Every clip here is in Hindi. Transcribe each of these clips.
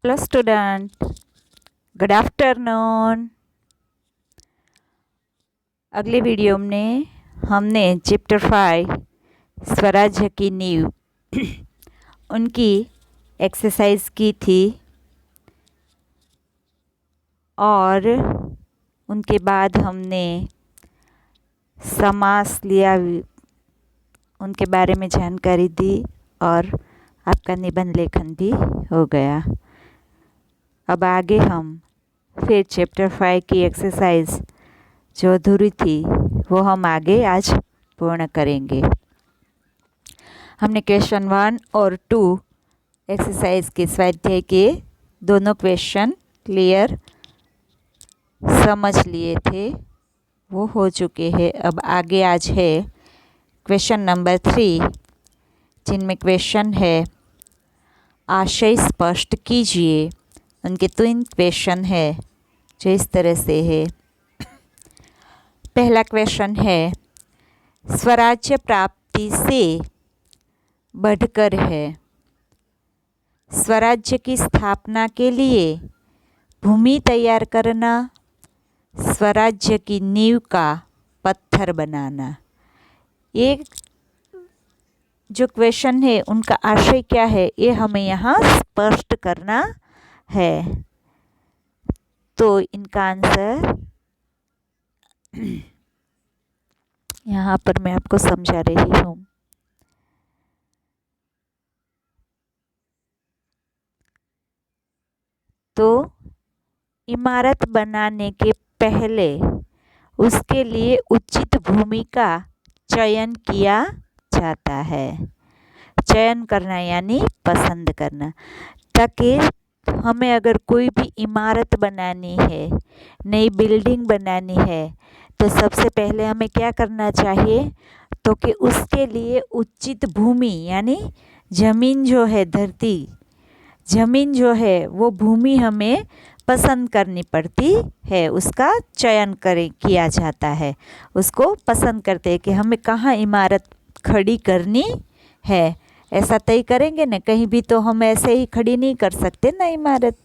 Hello student, good afternoon. अगले वीडियो में हमने चैप्टर 5 स्वराज्य की नींव उनकी एक्सरसाइज की थी और उनके बाद हमने समास लिया, उनके बारे में जानकारी दी और आपका निबंध लेखन भी हो गया। अब आगे हम फिर चैप्टर 5 की एक्सरसाइज जो अधूरी थी वो हम आगे आज पूर्ण करेंगे। हमने क्वेश्चन 1 और 2 एक्सरसाइज के स्वाध्याय के दोनों क्वेश्चन क्लियर समझ लिए थे, वो हो चुके हैं। अब आगे आज है क्वेश्चन नंबर 3, जिनमें क्वेश्चन है आशय स्पष्ट कीजिए। उनके 3 क्वेश्चन है जो इस तरह से है। पहला क्वेश्चन है स्वराज्य प्राप्ति से बढ़कर है। स्वराज्य की स्थापना के लिए भूमि तैयार करना, स्वराज्य की नींव का पत्थर बनाना। ये जो क्वेश्चन है उनका आशय क्या है ये हमें यहाँ स्पष्ट करना है। तो इनका आंसर यहाँ पर मैं आपको समझा रही हूँ। तो इमारत बनाने के पहले उसके लिए उचित भूमि का चयन किया जाता है। चयन करना यानी पसंद करना, ताकि हमें अगर कोई भी इमारत बनानी है, नई बिल्डिंग बनानी है, तो सबसे पहले हमें क्या करना चाहिए, तो कि उसके लिए उचित भूमि यानी ज़मीन जो है, धरती ज़मीन जो है वो भूमि हमें पसंद करनी पड़ती है, उसका चयन किया जाता है। उसको पसंद करते हैं कि हमें कहाँ इमारत खड़ी करनी है। ऐसा तय करेंगे ना, कहीं भी तो हम ऐसे ही खड़ी नहीं कर सकते ना इमारत।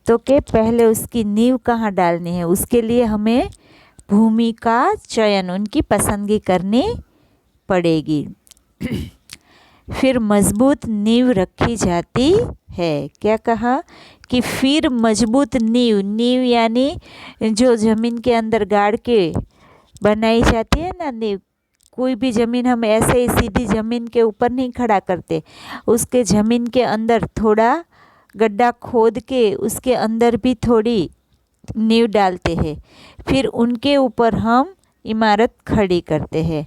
तो कि पहले उसकी नींव कहाँ डालनी है, उसके लिए हमें भूमि का चयन, उनकी पसंदगी करनी पड़ेगी। फिर मजबूत नींव रखी जाती है। क्या कहा कि फिर मजबूत नींव यानी जो ज़मीन के अंदर गाड़ के बनाई जाती है ना नींव। कोई भी ज़मीन हम ऐसे ही सीधी ज़मीन के ऊपर नहीं खड़ा करते, उसके ज़मीन के अंदर थोड़ा गड्ढा खोद के उसके अंदर भी थोड़ी नींव डालते हैं, फिर उनके ऊपर हम इमारत खड़ी करते हैं।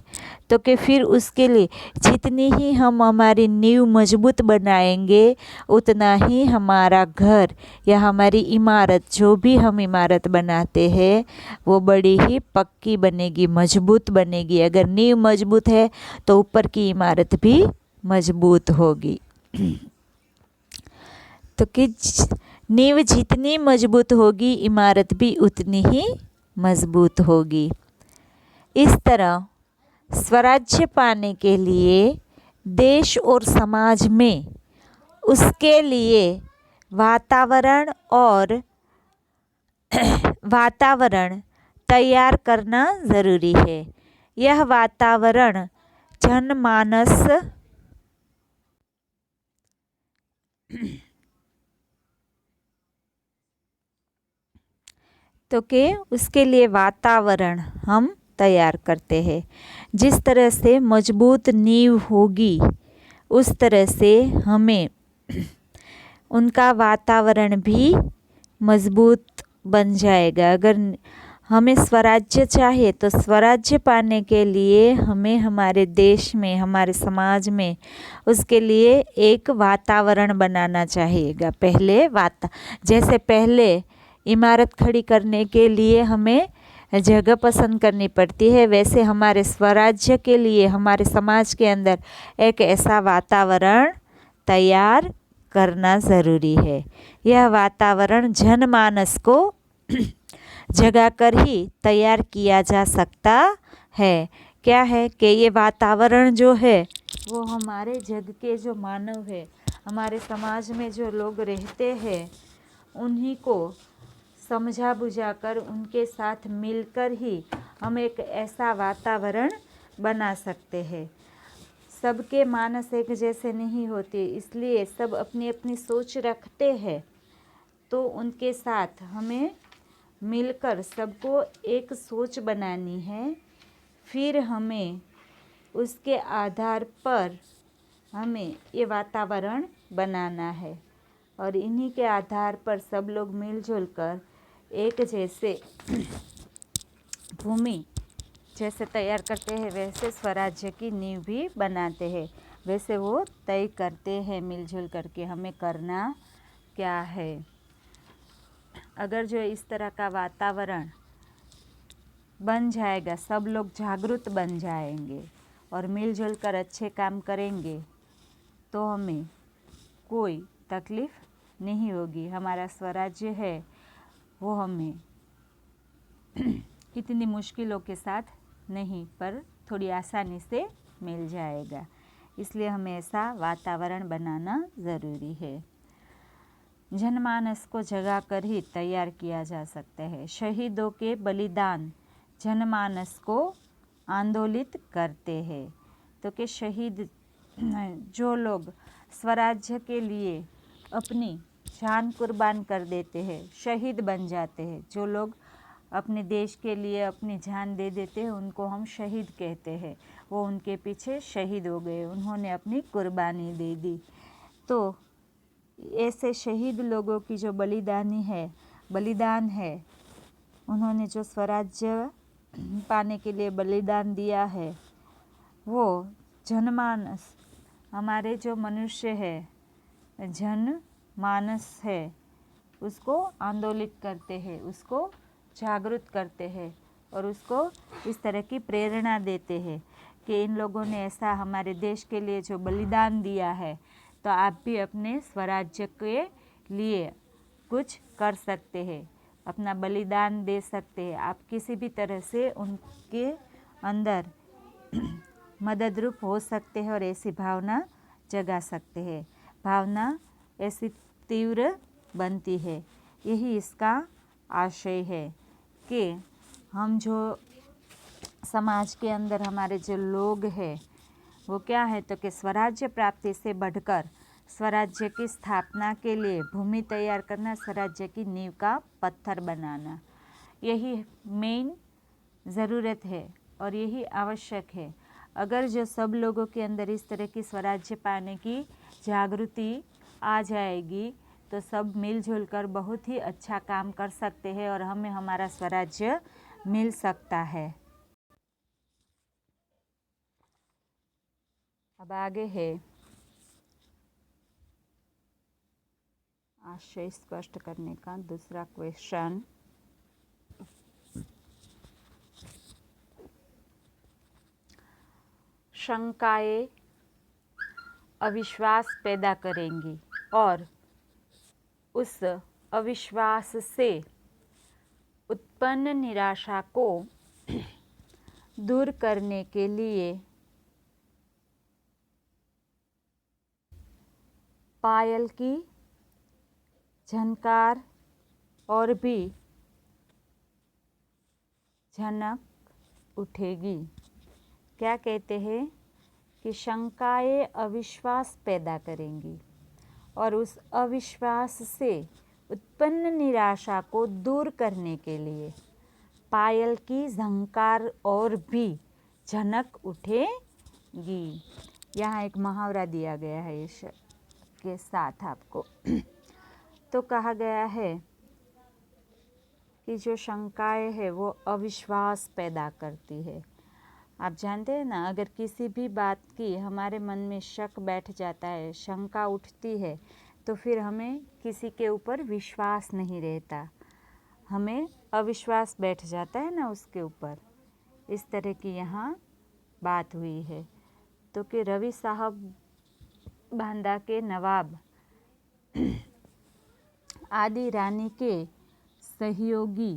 तो कि फिर उसके लिए जितनी ही हम हमारी नींव मजबूत बनाएंगे, उतना ही हमारा घर या हमारी इमारत, जो भी हम इमारत बनाते हैं, वो बड़ी ही पक्की बनेगी, मजबूत बनेगी। अगर नींव मजबूत है तो ऊपर की इमारत भी मजबूत होगी। तो कि नींव जितनी मजबूत होगी, इमारत भी उतनी ही मजबूत होगी। इस तरह स्वराज्य पाने के लिए देश और समाज में उसके लिए वातावरण तैयार करना ज़रूरी है। यह वातावरण जनमानस तो कि उसके लिए वातावरण हम तैयार करते हैं। जिस तरह से मजबूत नींव होगी, उस तरह से हमें उनका वातावरण भी मजबूत बन जाएगा। अगर हमें स्वराज्य चाहिए तो स्वराज्य पाने के लिए हमें हमारे देश में, हमारे समाज में उसके लिए एक वातावरण बनाना चाहिएगा। जैसे पहले इमारत खड़ी करने के लिए हमें जगह पसंद करनी पड़ती है, वैसे हमारे स्वराज्य के लिए हमारे समाज के अंदर एक ऐसा वातावरण तैयार करना ज़रूरी है। यह वातावरण जनमानस को जगाकर ही तैयार किया जा सकता है। क्या है कि ये वातावरण जो है वो हमारे जग के जो मानव है, हमारे समाज में जो लोग रहते हैं उन्हीं को समझा बुझाकर उनके साथ मिलकर ही हम एक ऐसा वातावरण बना सकते हैं। सबके मानस एक जैसे नहीं होते, इसलिए सब अपनी अपनी सोच रखते हैं, तो उनके साथ हमें मिलकर सबको एक सोच बनानी है। फिर हमें उसके आधार पर हमें ये वातावरण बनाना है और इन्हीं के आधार पर सब लोग मिलजुल कर एक जैसे भूमि जैसे तैयार करते हैं वैसे स्वराज्य की नींव भी बनाते हैं। वैसे वो तय करते हैं मिलजुल करके हमें करना क्या है। अगर जो इस तरह का वातावरण बन जाएगा, सब लोग जागरूक बन जाएंगे और मिलजुल कर अच्छे काम करेंगे, तो हमें कोई तकलीफ़ नहीं होगी। हमारा स्वराज्य है वो हमें कितनी मुश्किलों के साथ नहीं पर थोड़ी आसानी से मिल जाएगा। इसलिए हमें ऐसा वातावरण बनाना ज़रूरी है। जनमानस को जगाकर ही तैयार किया जा सकता है। शहीदों के बलिदान जनमानस को आंदोलित करते हैं। तो कि शहीद जो लोग स्वराज्य के लिए अपनी जान कुर्बान कर देते हैं, शहीद बन जाते हैं। जो लोग अपने देश के लिए अपनी जान दे देते हैं उनको हम शहीद कहते हैं। वो उनके पीछे शहीद हो गए, उन्होंने अपनी कुर्बानी दे दी। तो ऐसे शहीद लोगों की जो बलिदान है, उन्होंने जो स्वराज्य पाने के लिए बलिदान दिया है, वो जनमानस हमारे जो मनुष्य है, जनमानस है, उसको आंदोलित करते हैं, उसको जागरूक करते हैं और उसको इस तरह की प्रेरणा देते हैं कि इन लोगों ने ऐसा हमारे देश के लिए जो बलिदान दिया है, तो आप भी अपने स्वराज्य के लिए कुछ कर सकते हैं, अपना बलिदान दे सकते हैं। आप किसी भी तरह से उनके अंदर मददरूप हो सकते हैं और ऐसी भावना जगा सकते हैं। भावना ऐसी तीव्र बनती है। यही इसका आशय है कि हम जो समाज के अंदर हमारे जो लोग हैं वो क्या है, तो कि स्वराज्य प्राप्ति से बढ़कर स्वराज्य की स्थापना के लिए भूमि तैयार करना, स्वराज्य की नींव का पत्थर बनाना, यही मेन ज़रूरत है और यही आवश्यक है। अगर जो सब लोगों के अंदर इस तरह की स्वराज्य पाने की जागृति आ जाएगी तो सब मिलजुल कर बहुत ही अच्छा काम कर सकते हैं और हमें हमारा स्वराज्य मिल सकता है। अब आगे है आशय स्पष्ट करने का दूसरा क्वेश्चन। शंकाएं अविश्वास पैदा करेंगी और उस अविश्वास से उत्पन्न निराशा को दूर करने के लिए पायल की झनकार और भी झनक उठेगी। क्या कहते हैं कि शंकाएं अविश्वास पैदा करेंगी और उस अविश्वास से उत्पन्न निराशा को दूर करने के लिए पायल की झंकार और भी झनक उठेगी। यहाँ एक मुहावरा दिया गया है इसके साथ आपको। तो कहा गया है कि जो शंकाएं है वो अविश्वास पैदा करती है। आप जानते हैं ना, अगर किसी भी बात की हमारे मन में शक बैठ जाता है, शंका उठती है, तो फिर हमें किसी के ऊपर विश्वास नहीं रहता, हमें अविश्वास बैठ जाता है ना उसके ऊपर। इस तरह की यहाँ बात हुई है। तो कि रवि साहब बांदा के नवाब आदि रानी के सहयोगी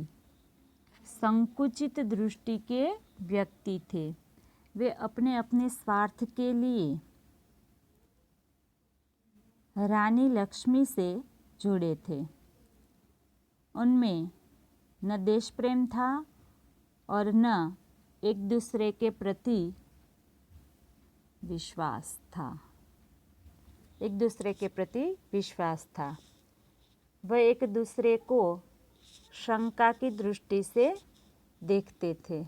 संकुचित दृष्टि के व्यक्ति थे। वे अपने अपने स्वार्थ के लिए रानी लक्ष्मी से जुड़े थे। उनमें न देश प्रेम था और न एक दूसरे के प्रति विश्वास था। एक दूसरे के प्रति विश्वास था। वह एक दूसरे को शंका की दृष्टि से देखते थे।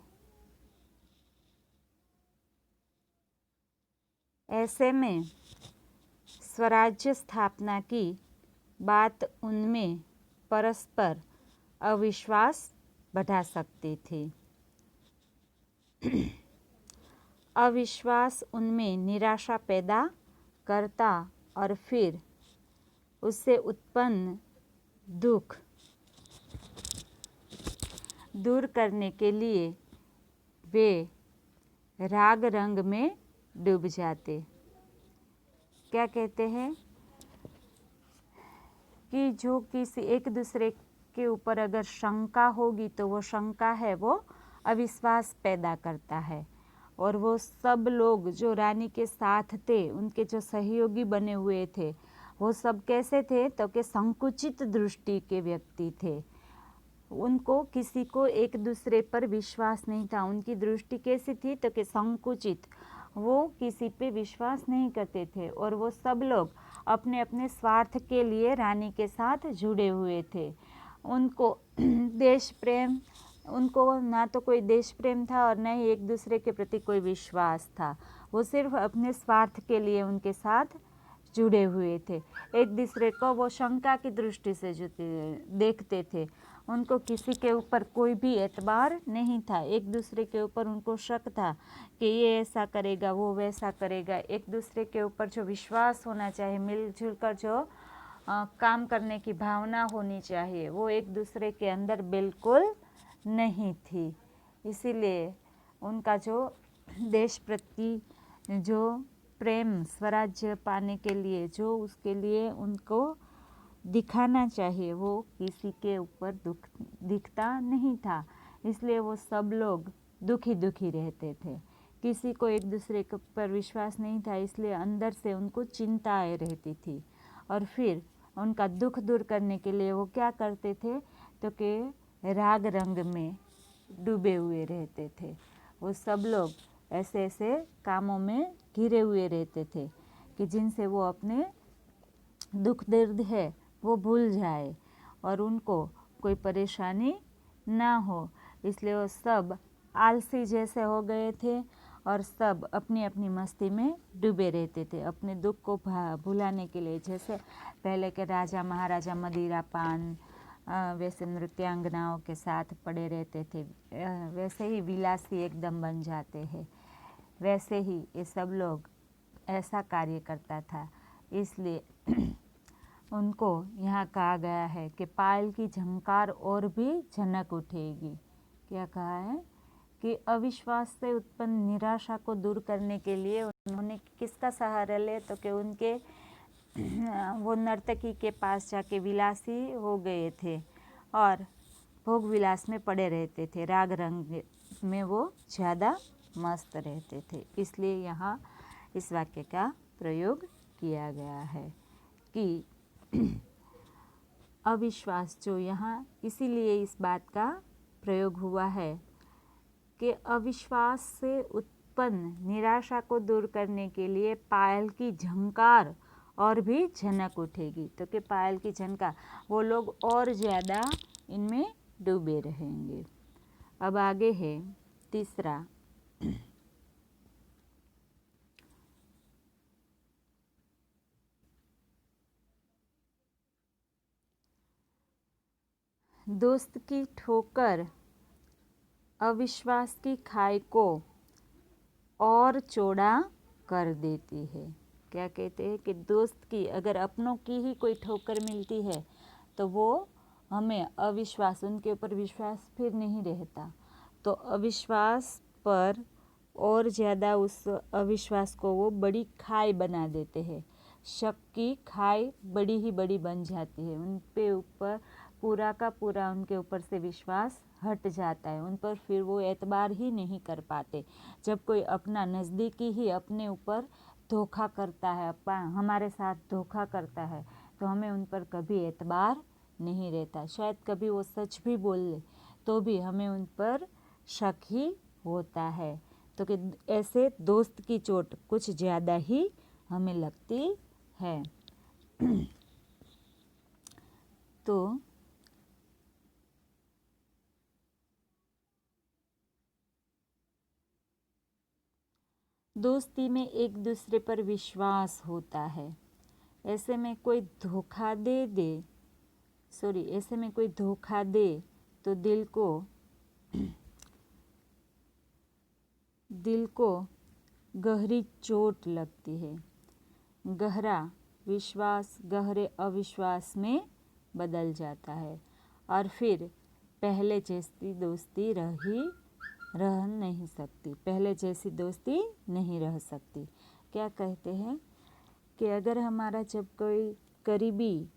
ऐसे में स्वराज्य स्थापना की बात उनमें परस्पर अविश्वास बढ़ा सकती थी। अविश्वास उनमें निराशा पैदा करता और फिर उससे उत्पन्न दुख दूर करने के लिए वे राग रंग में डूब जाते। क्या कहते हैं कि जो किसी एक दूसरे के ऊपर अगर शंका होगी तो वो शंका है वो अविश्वास पैदा करता है। और वो सब लोग जो रानी के साथ थे, उनके जो सहयोगी बने हुए थे, वो सब कैसे थे तो कि संकुचित दृष्टि के व्यक्ति थे। उनको किसी को एक दूसरे पर विश्वास नहीं था। उनकी दृष्टि कैसी थी तो कि संकुचित, वो किसी पे विश्वास नहीं करते थे और वो सब लोग अपने अपने स्वार्थ के लिए रानी के साथ जुड़े हुए थे। उनको देश प्रेम, उनको ना तो कोई देश प्रेम था और न ही एक दूसरे के प्रति कोई विश्वास था। वो सिर्फ अपने स्वार्थ के लिए उनके साथ जुड़े हुए थे। एक दूसरे को वो शंका की दृष्टि से देखते थे। उनको किसी के ऊपर कोई भी एतबार नहीं था। एक दूसरे के ऊपर उनको शक था कि ये ऐसा करेगा, वो वैसा करेगा। एक दूसरे के ऊपर जो विश्वास होना चाहिए, मिलजुल कर जो काम करने की भावना होनी चाहिए, वो एक दूसरे के अंदर बिल्कुल नहीं थी। इसीलिए उनका जो देश प्रति जो प्रेम, स्वराज्य पाने के लिए जो उसके लिए उनको दिखाना चाहिए, वो किसी के ऊपर दिखता नहीं था। इसलिए वो सब लोग दुखी दुखी रहते थे। किसी को एक दूसरे के ऊपर विश्वास नहीं था, इसलिए अंदर से उनको चिंताएं रहती थी। और फिर उनका दुख दूर करने के लिए वो क्या करते थे तो कि राग रंग में डूबे हुए रहते थे। वो सब लोग ऐसे ऐसे कामों में घिरे हुए रहते थे कि जिनसे वो अपने दुख दर्द है वो भूल जाए और उनको कोई परेशानी ना हो। इसलिए वो सब आलसी जैसे हो गए थे और सब अपनी अपनी मस्ती में डूबे रहते थे अपने दुख को भुलाने के लिए। जैसे पहले के राजा महाराजा मदिरा पान वैसे नृत्यांगनाओं के साथ पड़े रहते थे, वैसे ही विलासी एकदम बन जाते हैं। वैसे ही ये सब लोग ऐसा कार्य करता था। इसलिए उनको यहाँ कहा गया है कि पायल की झंकार और भी झनक उठेगी। क्या कहा है कि अविश्वास से उत्पन्न निराशा को दूर करने के लिए उन्होंने किसका सहारा लिया तो कि उनके वो नर्तकी के पास जाके विलासी हो गए थे और भोग विलास में पड़े रहते थे। राग रंग में वो ज़्यादा मस्त रहते थे। इसलिए यहाँ इस वाक्य का प्रयोग किया गया है कि अविश्वास जो यहाँ इसीलिए इस बात का प्रयोग हुआ है कि अविश्वास से उत्पन्न निराशा को दूर करने के लिए पायल की झंकार और भी झनक उठेगी। तो कि पायल की झनकार, वो लोग और ज़्यादा इनमें डूबे रहेंगे। अब आगे है तीसरा, दोस्त की ठोकर अविश्वास की खाई को और चौड़ा कर देती है। क्या कहते हैं कि दोस्त की, अगर अपनों की ही कोई ठोकर मिलती है तो वो हमें अविश्वास, उनके ऊपर विश्वास फिर नहीं रहता, तो अविश्वास पर और ज़्यादा उस अविश्वास को वो बड़ी खाई बना देते हैं। शक की खाई बड़ी ही बड़ी बन जाती है। उन पे ऊपर पूरा का पूरा उनके ऊपर से विश्वास हट जाता है। उन पर फिर वो एतबार ही नहीं कर पाते। जब कोई अपना नज़दीकी ही अपने ऊपर धोखा करता है, हमारे साथ धोखा करता है, तो हमें उन पर कभी एतबार नहीं रहता। शायद कभी वो सच भी बोल ले तो भी हमें उन पर शक ही होता है। तो कि ऐसे दोस्त की चोट कुछ ज़्यादा ही हमें लगती है। तो दोस्ती में एक दूसरे पर विश्वास होता है। ऐसे में कोई धोखा दे तो दिल को गहरी चोट लगती है। गहरा विश्वास गहरे अविश्वास में बदल जाता है और फिर पहले जैसी दोस्ती रह नहीं सकती। पहले जैसी दोस्ती नहीं रह सकती। क्या कहते हैं कि अगर हमारा जब कोई करीबी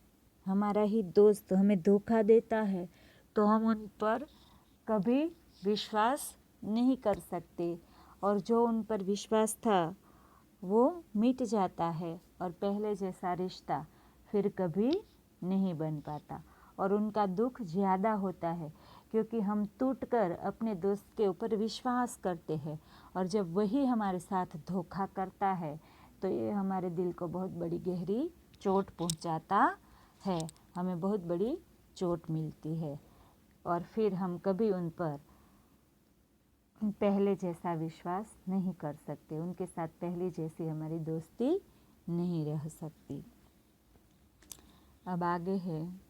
हमारा ही दोस्त हमें धोखा देता है तो हम उन पर कभी विश्वास नहीं कर सकते और जो उन पर विश्वास था वो मिट जाता है और पहले जैसा रिश्ता फिर कभी नहीं बन पाता और उनका दुख ज़्यादा होता है क्योंकि हम टूटकर अपने दोस्त के ऊपर विश्वास करते हैं और जब वही हमारे साथ धोखा करता है तो ये हमारे दिल को बहुत बड़ी गहरी चोट पहुंचाता है, हमें बहुत बड़ी चोट मिलती है और फिर हम कभी उन पर पहले जैसा विश्वास नहीं कर सकते, उनके साथ पहले जैसी हमारी दोस्ती नहीं रह सकती। अब आगे है,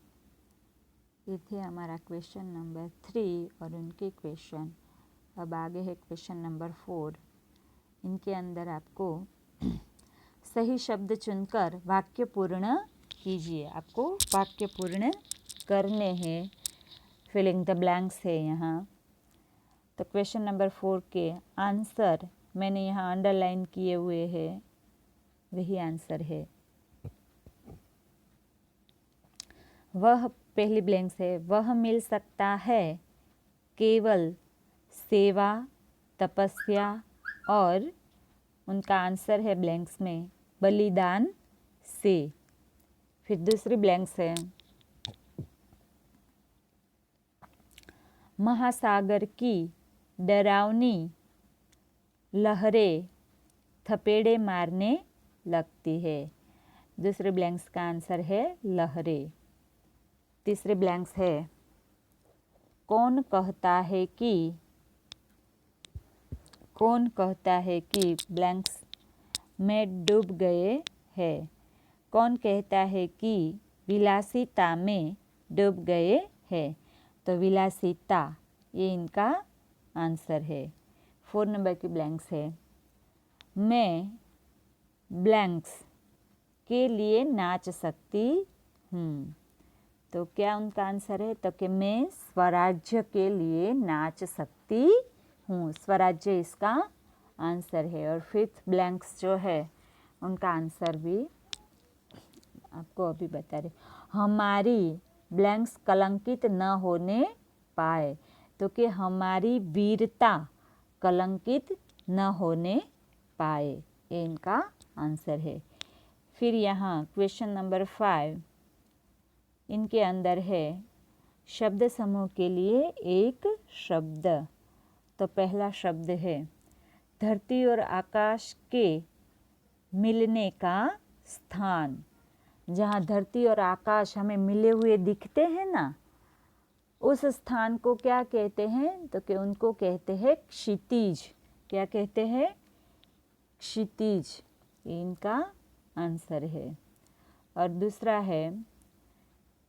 ये थे हमारा क्वेश्चन नंबर 3 और उनके क्वेश्चन। अब आगे है क्वेश्चन नंबर 4। इनके अंदर आपको सही शब्द चुनकर वाक्य पूर्ण कीजिए। आपको वाक्य पूर्ण करने हैं, फिलिंग द ब्लैंक्स है यहाँ। तो क्वेश्चन नंबर 4 के आंसर मैंने यहाँ अंडरलाइन किए हुए हैं, वही आंसर है। वह पहली ब्लैंक्स है, वह मिल सकता है केवल सेवा, तपस्या और उनका आंसर है ब्लैंक्स में बलिदान से। फिर दूसरी ब्लैंक्स है, महासागर की डरावनी लहरें थपेड़े मारने लगती है। दूसरे ब्लैंक्स का आंसर है लहरें। तीसरे ब्लैंक्स है, कौन कहता है कि ब्लैंक्स में डूब गए हैं। कौन कहता है कि विलासिता में डूब गए हैं। तो विलासिता ये इनका आंसर है। 4 नंबर की ब्लैंक्स है, मैं ब्लैंक्स के लिए नाच सकती हूँ। तो क्या उनका आंसर है, तो कि मैं स्वराज्य के लिए नाच सकती हूँ। स्वराज्य इसका आंसर है। और 5th ब्लैंक्स जो है उनका आंसर भी आपको अभी बता रहे, हमारी ब्लैंक्स कलंकित न होने पाए। तो कि हमारी वीरता कलंकित न होने पाए, ये इनका आंसर है। फिर यहाँ क्वेश्चन नंबर 5, इनके अंदर है शब्द समूह के लिए एक शब्द। तो पहला शब्द है धरती और आकाश के मिलने का स्थान। जहाँ धरती और आकाश हमें मिले हुए दिखते हैं ना, उस स्थान को क्या कहते हैं, तो कि उनको कहते हैं क्षितिज। क्या कहते हैं, क्षितिज, इनका आंसर है। और दूसरा है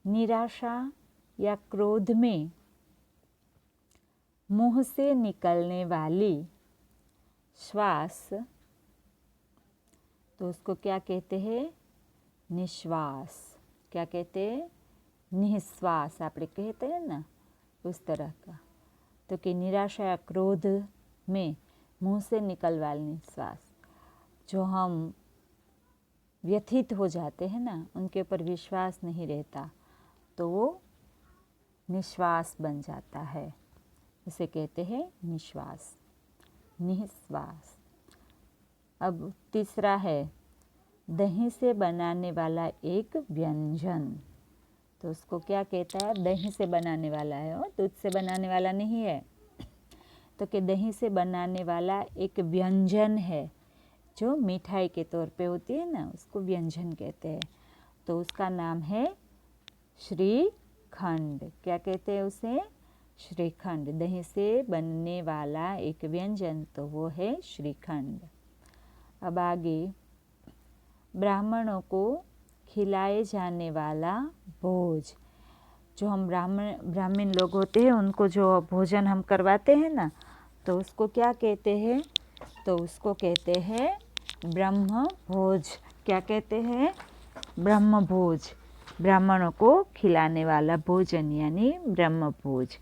निराशा या क्रोध में मुंह से निकलने वाली श्वास, तो उसको क्या कहते हैं, निश्वास। क्या कहते हैं, निश्वास आप कहते हैं ना, उस तरह का। तो कि निराशा या क्रोध में मुंह से निकल वाली श्वास, जो हम व्यथित हो जाते हैं ना, उनके ऊपर विश्वास नहीं रहता, तो वो निश्वास बन जाता है, उसे कहते हैं निश्वास, निश्वास। अब तीसरा है दही से बनाने वाला एक व्यंजन। तो उसको क्या कहता है? दही से बनाने वाला है, और दूध से बनाने वाला नहीं है। तो कि दही से बनाने वाला एक व्यंजन है जो मिठाई के तौर पे होती है ना, उसको व्यंजन कहते हैं। तो उसका नाम है श्रीखंड। क्या कहते हैं उसे? श्रीखंड। दही से बनने वाला एक व्यंजन, तो वो है श्रीखंड। अब आगे, ब्राह्मणों को खिलाए जाने वाला भोज। जो हम ब्राह्मण लोग होते हैं, उनको जो भोजन हम करवाते हैं ना, तो उसको क्या कहते हैं? तो उसको कहते हैं ब्रह्म भोज। क्या कहते हैं? ब्रह्म भोज। ब्राह्मणों को खिलाने वाला भोजन यानी ब्रह्म भोज।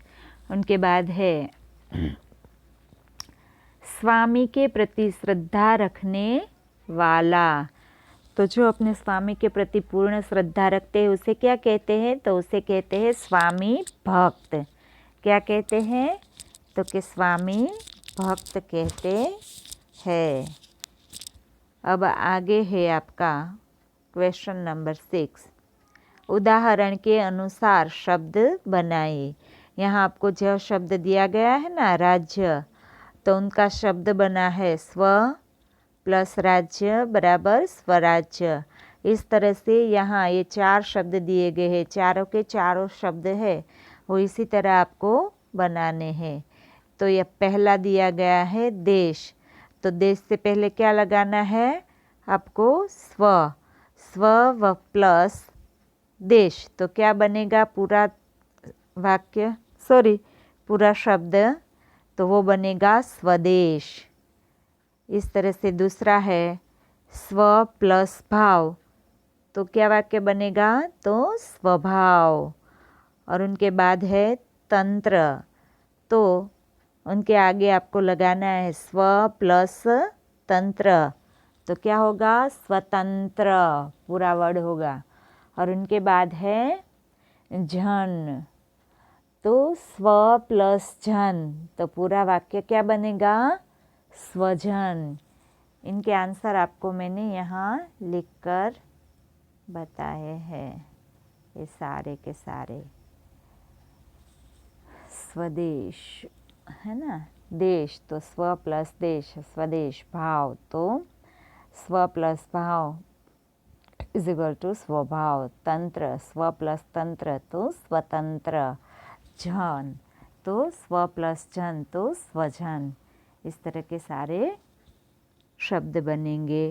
उनके बाद है स्वामी के प्रति श्रद्धा रखने वाला। तो जो अपने स्वामी के प्रति पूर्ण श्रद्धा रखते हैं उसे क्या कहते हैं? तो उसे कहते हैं स्वामी भक्त। क्या कहते हैं? तो कि स्वामी भक्त कहते हैं। अब आगे है आपका क्वेश्चन नंबर 6। उदाहरण के अनुसार शब्द बनाइए। यहाँ आपको जो शब्द दिया गया है ना, राज्य, तो उनका शब्द बना है स्व प्लस राज्य बराबर स्वराज्य। इस तरह से यहाँ ये 4 शब्द दिए गए हैं, चारों के चारों शब्द है वो इसी तरह आपको बनाने हैं। तो ये पहला दिया गया है देश। तो देश से पहले क्या लगाना है आपको? स्व। स्व व प्लस देश, तो क्या बनेगा? पूरा वाक्य, पूरा शब्द, तो वो बनेगा स्वदेश। इस तरह से दूसरा है स्व प्लस भाव, तो क्या वाक्य बनेगा? तो स्वभाव। और उनके बाद है तंत्र, तो उनके आगे आपको लगाना है स्व प्लस तंत्र, तो क्या होगा? स्वतंत्र, पूरा वर्ड होगा। और उनके बाद है जन, तो स्व प्लस जन, तो पूरा वाक्य क्या बनेगा? स्वजन। इनके आंसर आपको मैंने यहाँ लिखकर बताए हैं, ये सारे के सारे। स्वदेश है ना, देश तो स्व प्लस देश, स्वदेश। भाव तो स्व प्लस भाव इज इक्वल टू स्वभाव। तंत्र स्व प्लस तंत्र तो स्वतंत्र। जन तो स्व प्लस जन तो स्वजन। इस तरह के सारे शब्द बनेंगे।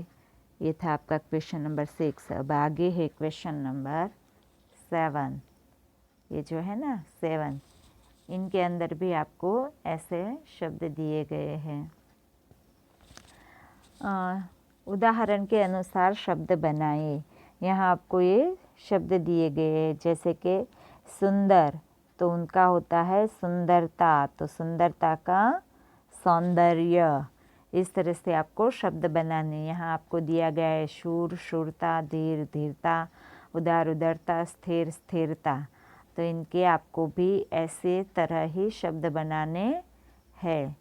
ये था आपका क्वेश्चन नंबर 6। अब आगे है क्वेश्चन नंबर 7। ये जो है ना 7, इनके अंदर भी आपको ऐसे शब्द दिए गए हैं। उदाहरण के अनुसार शब्द बनाइए। यहाँ आपको ये शब्द दिए गए हैं, जैसे कि सुंदर, तो उनका होता है सुंदरता, तो सुंदरता का सौंदर्य। इस तरह से आपको शब्द बनाने। यहाँ आपको दिया गया है शूर शूरता, धीर धीरता, उदार उदारता, स्थिर स्थिरता। तो इनके आपको भी ऐसे तरह ही शब्द बनाने हैं।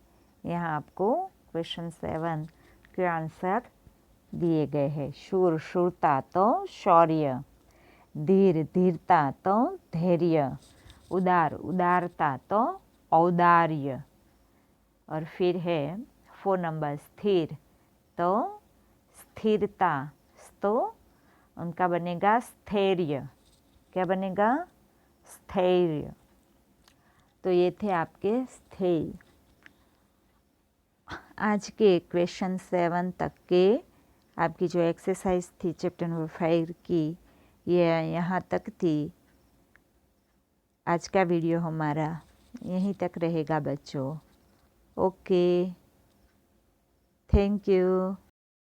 यहाँ आपको क्वेश्चन 7 के आंसर दिए गए हैं। शूर शूरता तो शौर्य, धीर धीरता तो धैर्य, उदार उदारता तो औदार्य। और फिर है 4 नंबर स्थिर, तो स्थिरता, तो उनका बनेगा स्थैर्य। क्या बनेगा? स्थैर्य। तो ये थे आपके स्थैर्य। आज के क्वेश्चन 7 तक के आपकी जो एक्सरसाइज थी चैप्टर नंबर 5 की, ये यहाँ तक थी। आज का वीडियो हमारा यहीं तक रहेगा बच्चों। Okay, thank you.